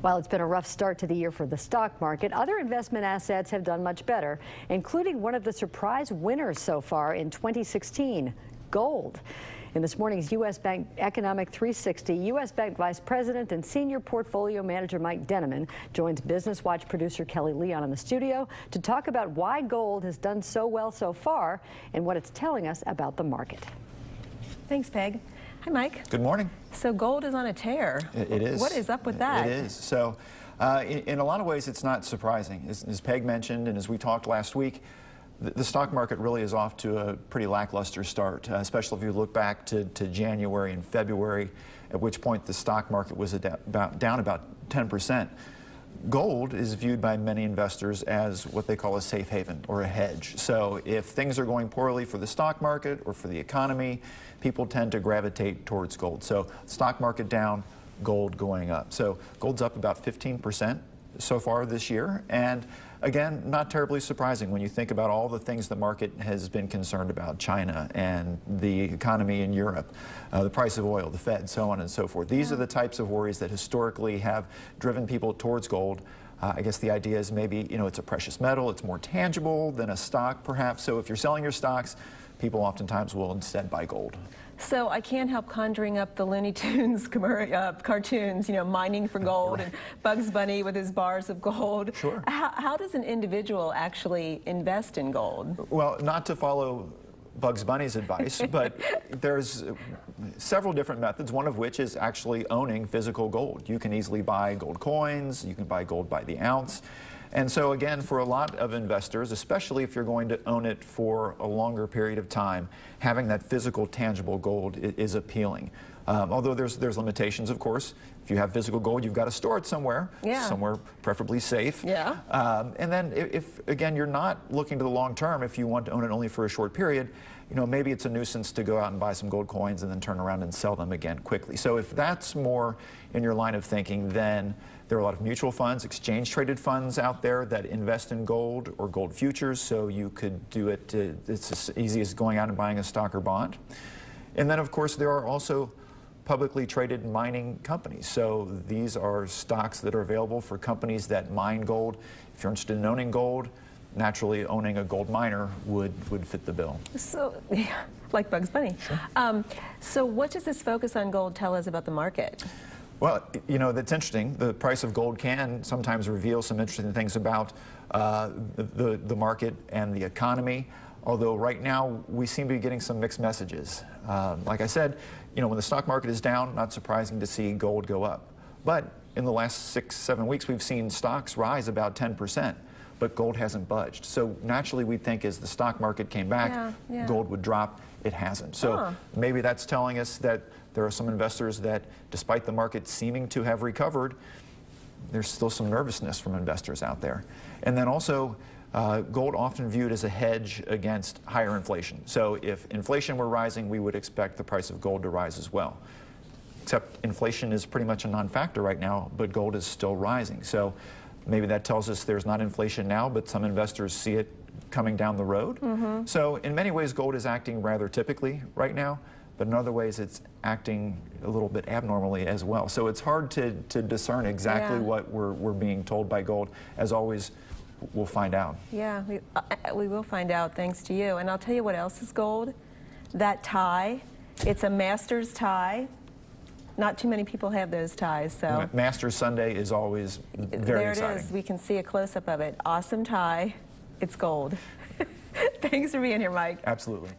While it's been a rough start to the year for the stock market, other investment assets have done much better, including one of the surprise winners so far in 2016, gold. In this morning's U.S. Bank Economic 360, U.S. Bank Vice President and Senior Portfolio Manager Mike Denneman joins Business Watch producer Kelly Leon in the studio to talk about why gold has done so well so far and what it's telling us about the market. Thanks, Peg. Hi, Mike. Good morning. So gold is on a tear. It is. What is up with that? It is. So in a lot of ways, it's not surprising. As Peg mentioned, and as we talked last week, the stock market really is off to a pretty lackluster start, especially if you look back to January and February, at which point the stock market was down about 10%. Gold is viewed by many investors as what they call a safe haven or a hedge. So if things are going poorly for the stock market or for the economy, people tend to gravitate towards gold. So stock market down, gold going up. So gold's up about 15% so far this year. And again, not terribly surprising when you think about all the things the market has been concerned about: China and the economy in Europe, the price of oil, the Fed, so on and so forth. These are the types of worries that historically have driven people towards gold. I guess the idea is maybe, it's a precious metal, it's more tangible than a stock perhaps. So if you're selling your stocks, people oftentimes will instead buy gold. So I can't help conjuring up the Looney Tunes cartoons, mining for gold, Right. and Bugs Bunny with his bars of gold. Sure. How does an individual actually invest in gold? Well, not to follow Bugs Bunny's advice, but there's several different methods, one of which is actually owning physical gold. You can easily buy gold coins, you can buy gold by the ounce. And so again, for a lot of investors, especially if you're going to own it for a longer period of time, having that physical, tangible gold is appealing. Although there's limitations, of course. If you have physical gold, you've got to store it somewhere, somewhere preferably safe. Yeah. And then if, again, you're not looking to the long term, if you want to own it only for a short period, maybe it's a nuisance to go out and buy some gold coins and then turn around and sell them again quickly. So if that's more in your line of thinking, then there are a lot of mutual funds, exchange-traded funds out there that invest in gold or gold futures, so you could do it, it's as easy as going out and buying a stock or bond. And then, of course, there are also publicly traded mining companies. So these are stocks that are available for companies that mine gold. If you're interested in owning gold, naturally owning a gold miner would fit the bill. So, like Bugs Bunny. Sure. So what does this focus on gold tell us about the market? Well, that's interesting. The price of gold can sometimes reveal some interesting things about the market and the economy, although right now we seem to be getting some mixed messages. Like I said, when the stock market is down, not surprising to see gold go up. But in the last 6-7 weeks, we've seen stocks rise about 10%, but gold hasn't budged. So naturally, we'd think as the stock market came back, gold would drop. It hasn't. So maybe that's telling us that there are some investors that, despite the market seeming to have recovered, there's still some nervousness from investors out there. And then also, gold often viewed as a hedge against higher inflation. So if inflation were rising, we would expect the price of gold to rise as well. Except inflation is pretty much a non-factor right now, but gold is still rising. So maybe that tells us there's not inflation now, but some investors see it coming down the road. So in many ways, gold is acting rather typically right now, but in other ways, it's acting a little bit abnormally as well. So it's hard to discern exactly what we're being told by gold. As always, we'll find out. Yeah, we will find out, thanks to you. And I'll tell you what else is gold. That tie. It's a Masters tie. Not too many people have those ties, so. Masters Sunday is always very exciting. There it is. We can see a close-up of it. Awesome tie. It's gold. Thanks for being here, Mike. Absolutely.